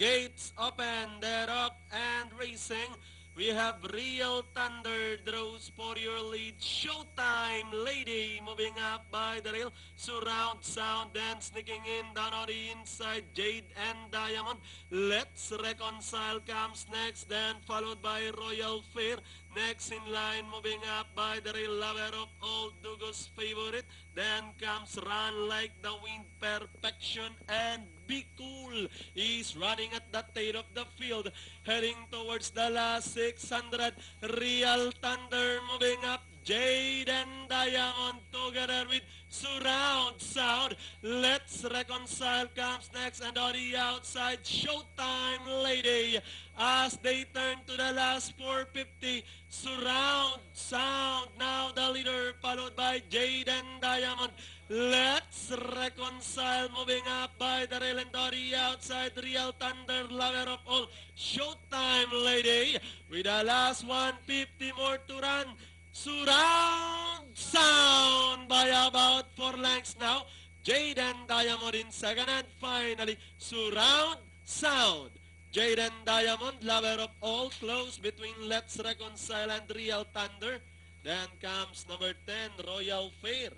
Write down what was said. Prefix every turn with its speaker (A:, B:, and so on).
A: Gates open, dead up and racing. We have Real Thunder draws for your lead. Showtime Lady moving up by the rail. Surround Sound then sneaking in down on the inside. Jade and Diamond. Let's Reconcile comes next, then followed by Royal Fair. Next in line moving up by the rail. Lover of Old Dugo's favorite. Then comes Run Like the Wind, Perfection, and Be Cool. He's running at the tail of the field, heading towards the last 600. Real Thunder moving up. Jade and Diamond together with Surround Sound. Let's Reconcile comes next, and on the outside, Showtime Lady. As they turn to the last 450, Surround Sound now the leader, followed by Jade and Diamond. Let's Reconcile moving up by the rail, and on the outside, Real Thunder, Lover of All, Showtime Lady. With the last 150 more to run, Surround Sound by about 4 lengths now. Jade and Diamond in second, and finally Surround Sound. Jade and Diamond, Lover of All, close between Let's Reconcile and Real Thunder. Then comes number 10, Royal Fair.